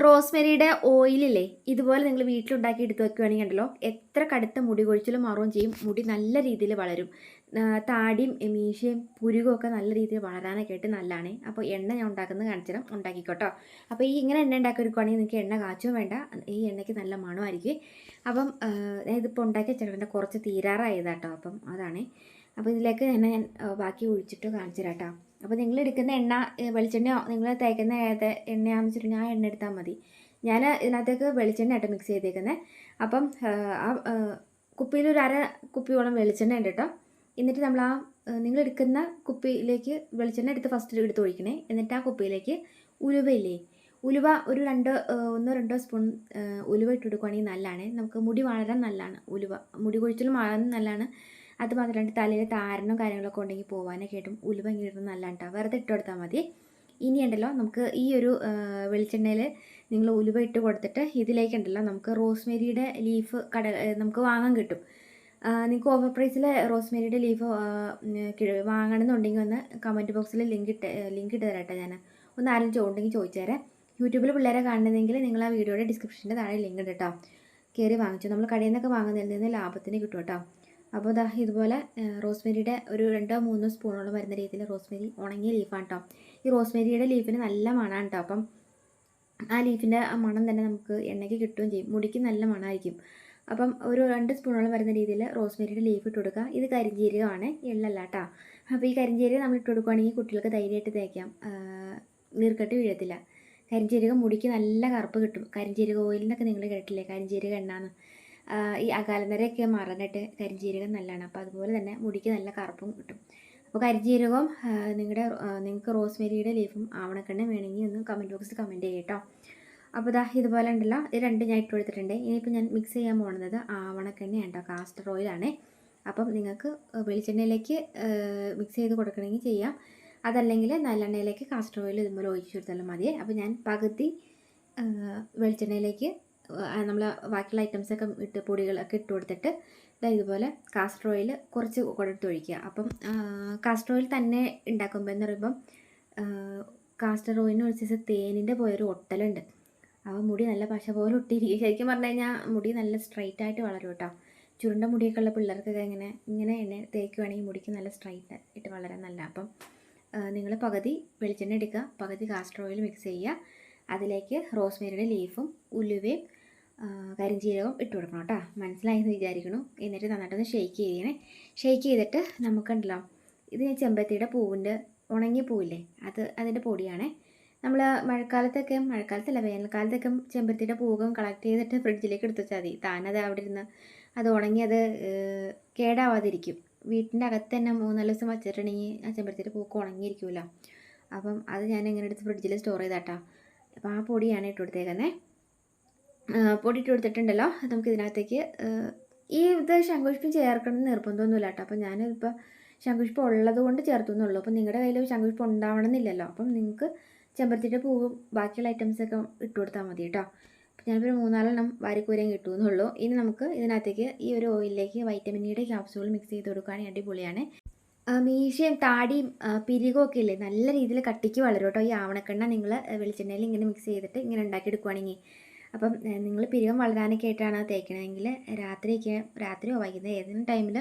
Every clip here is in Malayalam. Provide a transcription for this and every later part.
റോസ്മെരിയുടെ ഓയിലില്ലേ ഇതുപോലെ നിങ്ങൾ വീട്ടിലുണ്ടാക്കി എടുത്ത് വെക്കുകയാണെങ്കിൽ ഉണ്ടല്ലോ എത്ര കടുത്ത മുടി കൊഴിച്ചിലും മാറുകയും ചെയ്യും. മുടി നല്ല രീതിയിൽ വളരും. താടിയും മീശയും പുരുകവും ഒക്കെ നല്ല രീതിയിൽ വളരാനൊക്കെ ആയിട്ട് നല്ലതാണ്. അപ്പോൾ എണ്ണ ഞാൻ ഉണ്ടാക്കുന്നത് കാണിച്ചിടാം, ഉണ്ടാക്കിക്കോട്ടോ. അപ്പോൾ ഈ ഇങ്ങനെ എണ്ണ ഉണ്ടാക്കി എടുക്കുകയാണെങ്കിൽ നിങ്ങൾക്ക് എണ്ണ കാച്ചും വേണ്ട, ഈ എണ്ണയ്ക്ക് നല്ല മണമായിരിക്കും. അപ്പം ഇതിപ്പോൾ ഉണ്ടാക്കി വെച്ചിട്ടുണ്ട്, കുറച്ച് തീരാറായതാട്ടോ. അപ്പം അതാണ്. അപ്പോൾ ഇതിലേക്ക് ഞാൻ ബാക്കി ഒഴിച്ചിട്ട് കാണിച്ചു തരാം കേട്ടോ. അപ്പോൾ നിങ്ങൾ എടുക്കുന്ന എണ്ണ വെളിച്ചെണ്ണയോ നിങ്ങൾ തേക്കുന്ന ഏത് എണ്ണയാണെന്ന് വെച്ചിട്ടുണ്ടെങ്കിൽ ആ എണ്ണ എടുത്താൽ മതി. ഞാൻ ഇതിനകത്തേക്ക് വെളിച്ചെണ്ണ ആയിട്ട് മിക്സ് ചെയ്തേക്കുന്നത്. അപ്പം ആ കുപ്പിയിൽ ഒരു അര കുപ്പിയോളം വെളിച്ചെണ്ണ ഉണ്ട് കേട്ടോ. എന്നിട്ട് നമ്മൾ നിങ്ങൾ എടുക്കുന്ന കുപ്പിയിലേക്ക് വെളിച്ചെണ്ണ എടുത്ത് ഫസ്റ്റ് എടുത്ത് ഒഴിക്കണേ. എന്നിട്ട് ആ കുപ്പിയിലേക്ക് ഉലുവയില്ലേ, ഉലുവ ഒരു ഒന്നോ രണ്ടോ സ്പൂൺ ഉലുവ ഇട്ട് കൊടുക്കുകയാണെങ്കിൽ നല്ലതാണ്. നമുക്ക് മുടി വളരാൻ നല്ലതാണ് ഉലുവ. മുടി കൊഴിച്ചിലും വളരാൻ നല്ലതാണ്. അത് മാത്രമല്ല തലയിൽ താരനും കാര്യങ്ങളൊക്കെ ഉണ്ടെങ്കിൽ പോകാനൊക്കെ ആയിട്ടും ഉലുവ ഇങ്ങനെ ഇടുന്നത് നല്ലതാണ് കേട്ടോ. വെറുതെ ഇട്ട് കൊടുത്താൽ മതി. ഇനി ഉണ്ടല്ലോ നമുക്ക് ഈ ഒരു വെളിച്ചെണ്ണയിൽ നിങ്ങൾ ഉലുവ ഇട്ട് കൊടുത്തിട്ട് ഇതിലേക്കുണ്ടല്ലോ നമുക്ക് റോസ്മേരിയുടെ ലീഫ് നമുക്ക് വാങ്ങാൻ കിട്ടും. നിങ്ങൾക്ക് ഓഫർ പ്രൈസിൽ റോസ്മേരിയുടെ ലീഫ് വാങ്ങണമെന്നുണ്ടെങ്കിൽ ഒന്ന് കമൻറ്റ് ബോക്സിൽ ലിങ്ക് ഇട്ട് തരാട്ടെ. ഞാൻ ഒന്ന് ആരും ഉണ്ടെങ്കിൽ ചോദിച്ചേരെ. യൂട്യൂബിൽ പിള്ളേരെ കാണുന്നതെങ്കിൽ നിങ്ങൾ ആ വീഡിയോയുടെ ഡിസ്ക്രിപ്ഷൻ്റെ താഴെ ലിങ്ക് ഉണ്ട് കേട്ടോ. കയറി വാങ്ങിച്ചു. നമ്മൾ കടയിൽ നിന്നൊക്കെ വാങ്ങുന്നതിൽ നിന്ന് ലാഭത്തിന് കിട്ടും കേട്ടോ. അപ്പോൾ ഇതുപോലെ റോസ്മേരിയുടെ ഒരു 2-3 സ്പൂണോളം വരുന്ന രീതിയിൽ റോസ്മേരി ഉണങ്ങിയ ലീഫാണ് കേട്ടോ. ഈ റോസ്മേരിയുടെ ലീഫിന് നല്ല മണമാണ് കേട്ടോ. അപ്പം ആ ലീഫിൻ്റെ ആ മണം തന്നെ നമുക്ക് എണ്ണയ്ക്ക് കിട്ടുകയും ചെയ്യും. മുടിക്ക് നല്ല മണമായിരിക്കും. അപ്പം ഒരു 2 സ്പൂണോളം വരുന്ന രീതിയിൽ റോസ്മേരിയുടെ ലീഫ് ഇട്ട് കൊടുക്കുക. ഇത് കരിഞ്ജീരകമാണ്, എള്ളല്ല കേട്ടോ. അപ്പോൾ ഈ കരിഞ്ജീരകം നമ്മൾ ഇട്ട് കൊടുക്കുകയാണെങ്കിൽ കുട്ടികൾക്ക് ധൈര്യമായിട്ട് തേക്കാം, നീർക്കെട്ട് വീഴത്തില്ല. കരിഞ്ജീരകം മുടിക്ക് നല്ല കറുപ്പ് കിട്ടും. കരിഞ്ജീരക ഓയിൽ എന്നൊക്കെ നിങ്ങൾ കേട്ടില്ലേ, കരിഞ്ജീരക എണ്ണാന്ന്. ഈ അകാലനരയൊക്കെ മാറാനായിട്ട് കരിഞ്ജീരകം നല്ലതാണ്. അപ്പോൾ അതുപോലെ തന്നെ മുടിക്ക് നല്ല കറുപ്പും കിട്ടും. അപ്പോൾ കരിഞ്ജീരകവും നിങ്ങൾക്ക് റോസ്മേരിയുടെ ലീഫും ആവണക്കെണ്ണ വേണമെങ്കിൽ ഒന്ന് കമൻറ്റ് ബോക്സിൽ കമൻറ്റ് ചെയ്യാം കേട്ടോ. അപ്പോൾ ഇതുപോലെ ഉണ്ടല്ലോ, ഇത് രണ്ടും ഞാൻ ഇട്ട് കൊടുത്തിട്ടുണ്ട്. ഇനിയിപ്പോൾ ഞാൻ മിക്സ് ചെയ്യാൻ പോകുന്നത് ആവണക്കെണ്ണയാണ് കേട്ടോ, കാസ്റ്റർ ഓയിലാണ്. അപ്പം നിങ്ങൾക്ക് വെളിച്ചെണ്ണയിലേക്ക് മിക്സ് ചെയ്ത് കൊടുക്കണമെങ്കിൽ ചെയ്യാം, അതല്ലെങ്കിൽ നല്ലെണ്ണയിലേക്ക് കാസ്റ്റർ ഓയിൽ ഇതുപോലെ ഒഴിച്ചു കൊടുത്താലും മതി. അപ്പോൾ ഞാൻ പകുതി വെളിച്ചെണ്ണയിലേക്ക് നമ്മൾ ബാക്കിയുള്ള ഐറ്റംസൊക്കെ പൊടികളൊക്കെ ഇട്ട് കൊടുത്തിട്ട് ഇതുപോലെ കാസ്റ്റർ ഓയിൽ കുറച്ച് കൊടുത്ത് ഒഴിക്കുക. അപ്പം കാസ്റ്റർ ഓയിൽ തന്നെ ഉണ്ടാക്കുമ്പോൾ എന്ന് പറയുമ്പം കാസ്റ്റർ ഓയിലിന് ഒരു സൈസ് തേനിൻ്റെ പോയൊരു ഒട്ടലുണ്ട്. അപ്പോൾ മുടി നല്ല പശ പോലെ ഒട്ടിയിരിക്കും. ശരിക്കും പറഞ്ഞു കഴിഞ്ഞാൽ മുടി നല്ല സ്ട്രൈറ്റ് ആയിട്ട് വളരും കേട്ടോ. ചുരുണ്ട മുടിയൊക്കെ ഉള്ള പിള്ളേർക്കൊക്കെ ഇങ്ങനെ എണ്ണ തേക്കുവാണെങ്കിൽ മുടിക്ക് നല്ല സ്ട്രൈറ്റ് ആയിട്ട് വളരാൻ നല്ല. അപ്പം നിങ്ങൾ പകുതി വെളിച്ചെണ്ണ എടുക്കുക, പകുതി കാസ്റ്റർ ഓയിൽ മിക്സ് ചെയ്യുക. അതിലേക്ക് റോസ്മേരിയുടെ ലീഫും ഉലുവയും കരിഞ്ജീരകം ഇട്ട് കൊടുക്കണം കേട്ടോ. മനസ്സിലായെന്ന് വിചാരിക്കണം. എന്നിട്ട് നന്നായിട്ടൊന്ന് ഷെയ്ക്ക് ചെയ്യണേ. ഷെയ്ക്ക് ചെയ്തിട്ട് നമുക്കുണ്ടല്ലോ, ഇത് ഞാൻ ചെമ്പരത്തിയുടെ പൂവിൻ്റെ ഉണങ്ങിയ പൂവില്ലേ, അതിൻ്റെ പൊടിയാണ്. നമ്മൾ മഴക്കാലത്തല്ല വേനൽക്കാലത്തൊക്കെ ചെമ്പരത്തിയുടെ പൂവും കളക്ട് ചെയ്തിട്ട് ഫ്രിഡ്ജിലേക്ക് എടുത്ത് വെച്ചാൽ മതി. താനത് അവിടെ ഇരുന്ന് അത് ഉണങ്ങി അത് കേടാവാതിരിക്കും. വീട്ടിൻ്റെ അകത്ത് തന്നെ 3-4 ദിവസം വച്ചിട്ടുണ്ടെങ്കിൽ ആ ചെമ്പരത്തിയുടെ പൂക്ക് ഉണങ്ങിയിരിക്കുമല്ലോ. അപ്പം അത് ഞാൻ ഇങ്ങനെ എടുത്ത് ഫ്രിഡ്ജിൽ സ്റ്റോർ ചെയ്താട്ടോ. അപ്പോൾ ആ പൊടിയാണ് ഇട്ട് കൊടുത്തേക്കുന്നത്. പൊടി ഇട്ട് കൊടുത്തിട്ടുണ്ടല്ലോ, നമുക്ക് ഇതിനകത്തേക്ക് ഇത് ശംഖുപുഷ്പം ചേർക്കണമെന്ന് നിർബന്ധമൊന്നുമില്ല കേട്ടോ. അപ്പോൾ ഞാനിപ്പോൾ ശംഖുപുഷ്പം ഉള്ളത് കൊണ്ട് ചേർത്തുന്നുള്ളൂ. അപ്പം നിങ്ങളുടെ കയ്യിൽ ശംഖുപുഷ്പം ഉണ്ടാവണമെന്നില്ലല്ലോ. അപ്പം നിങ്ങൾക്ക് ചെമ്പരത്തിയുടെ പൂവും ബാക്കിയുള്ള ഐറ്റംസൊക്കെ ഇട്ട് കൊടുത്താൽ മതി കേട്ടോ. അപ്പോൾ ഞാനിപ്പോൾ 3-4 വാരിക്കൂരയും കിട്ടുമെന്നുള്ളൂ. ഇനി നമുക്ക് ഇതിനകത്തേക്ക് ഈ ഒരു ഓയിലിലേക്ക് വൈറ്റമിൻ ഇയുടെ ക്യാപ്സൂൾ മിക്സ് ചെയ്ത് കൊടുക്കുകയാണെങ്കിൽ അടിപൊളിയാണ്. മീശയും താടിയും പിരികവും ഒക്കെ ഇല്ലേ, നല്ല രീതിയിൽ കട്ടിക്ക് വളരും കേട്ടോ. ഈ ആവണക്കെണ്ണ നിങ്ങൾ വെളിച്ചെണ്ണയിൽ ഇങ്ങനെ മിക്സ് ചെയ്തിട്ട് ഇങ്ങനെ ഉണ്ടാക്കിയെടുക്കുകയാണെങ്കിൽ. അപ്പം നിങ്ങൾ പിരികം വളരാനൊക്കെ ആയിട്ടാണ് തേക്കണമെങ്കിൽ രാത്രിയോ വൈകുന്നേരം ഏതെങ്കിലും ടൈമിൽ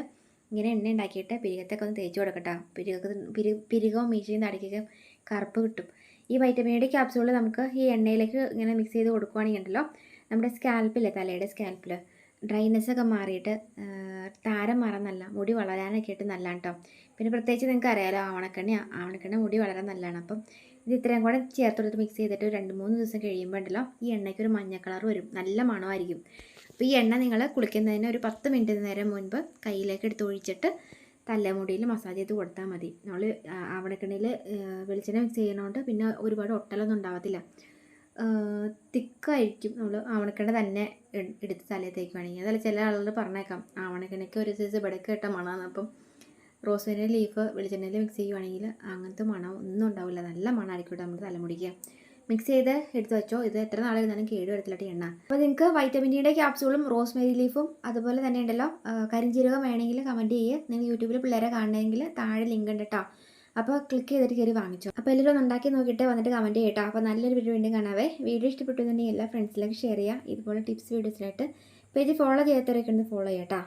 ഇങ്ങനെ എണ്ണ ഉണ്ടാക്കിയിട്ട് പിരികത്തൊക്കെ ഒന്ന് തേച്ച് കൊടുക്കട്ടോ. പിരികവും മീശയും താടിക്കൊക്കെ കറുപ്പ് കിട്ടും. ഈ വൈറ്റമിൻ ഡി ക്യാപ്സൂൾ നമുക്ക് ഈ എണ്ണയിലേക്ക് ഇങ്ങനെ മിക്സ് ചെയ്ത് കൊടുക്കുകയാണെങ്കിൽ ഉണ്ടല്ലോ, നമ്മുടെ സ്കാൽപ്പില്ലേ, തലയുടെ സ്കാൽപ്പിൽ ഡ്രൈനെസ്സൊക്കെ മാറിയിട്ട് താരം മാറാൻ നല്ല, മുടി വളരാനൊക്കെ ആയിട്ട് നല്ലതാണ് കേട്ടോ. പിന്നെ പ്രത്യേകിച്ച് നിങ്ങൾക്ക് അറിയാമല്ലോ, ആവണക്കെണ്ണ മുടി വളരാൻ നല്ലതാണ്. അപ്പം ഇത് ഇത്രയും കൂടെ ചേർത്തെടുത്ത് മിക്സ് ചെയ്തിട്ട് 2-3 ദിവസം കഴിയുമ്പോൾ ഉണ്ടല്ലോ ഈ എണ്ണയ്ക്ക് ഒരു മഞ്ഞ കളർ വരും, നല്ല മണമായിരിക്കും. അപ്പോൾ ഈ എണ്ണ നിങ്ങൾ കുളിക്കുന്നതിന് ഒരു 10 മിനിറ്റ് നേരം മുൻപ് കയ്യിലേക്ക് എടുത്ത് ഒഴിച്ചിട്ട് തലമുടിയിൽ മസാജ് ചെയ്ത് കൊടുത്താൽ മതി. നമ്മൾ ആവണക്കെണ്ണയിൽ വെളിച്ചെണ്ണ മിക്സ് ചെയ്യുന്നതുകൊണ്ട് പിന്നെ ഒരുപാട് ഒട്ടലൊന്നും ഉണ്ടാവത്തില്ല. തിക്കായിരിക്കും. നമ്മൾ ആവണക്കെണ്ണ തന്നെ എടുത്ത് തലയിൽ തേക്കുകയാണെങ്കിൽ. അതല്ല ചില ആളുകൾ പറഞ്ഞേക്കാം ആവണക്കെണ്ണയ്ക്ക് ഒരു സൈസ് ഇവിടേക്ക് ഇട്ട മണമാണ്. അപ്പം റോസ്മേരി ലീഫ് വെളിച്ചെണ്ണയിൽ മിക്സ് ചെയ്യുവാണെങ്കിൽ അങ്ങനത്തെ മണം ഒന്നും ഉണ്ടാവില്ല, നല്ല മണമായിരിക്കും നമ്മുടെ തലമുടിക്ക്. മിക്സ് ചെയ്ത് എടുത്ത് വെച്ചോ. ഇത് എത്ര നാളായിരുന്നാലും കേട് വരത്തില്ല എണ്ണ. അപ്പോൾ നിങ്ങൾക്ക് വൈറ്റമിൻ ഡിയുടെ ക്യാപ്സൂളും റോസ്മേരി ലീഫും അതുപോലെ തന്നെ ഉണ്ടല്ലോ കരിഞ്ജീരകം വേണമെങ്കിൽ കമൻറ്റ് ചെയ്യുക. നിങ്ങൾ യൂട്യൂബിൽ പിള്ളേരെ കാണണമെങ്കിൽ താഴെ ലിങ്ക് ഉണ്ട് കേട്ടോ. അപ്പോൾ ക്ലിക്ക് ചെയ്തിട്ട് കയറി വാങ്ങിച്ചോ. അപ്പോൾ എല്ലാവരും ഒന്ന് ഉണ്ടാക്കി നോക്കിയിട്ട് വന്നിട്ട് കമൻറ്റ് ചെയ്യട്ടോ. അപ്പോൾ നല്ലൊരു വീഡിയോ വീണ്ടും കാണാവേ. വീഡിയോ ഇഷ്ടപ്പെട്ടുണ്ടെങ്കിൽ എല്ലാ ഫ്രണ്ട്സിലേക്ക് ഷെയർ ചെയ്യുക. ഇതുപോലെ ടിപ്സ് വീഡിയോസിനായിട്ട് പേജ് ഫോളോ ചെയ്യാത്തവരൊക്കെ ഒന്ന് ഫോളോ ചെയ്യാം കേട്ടോ.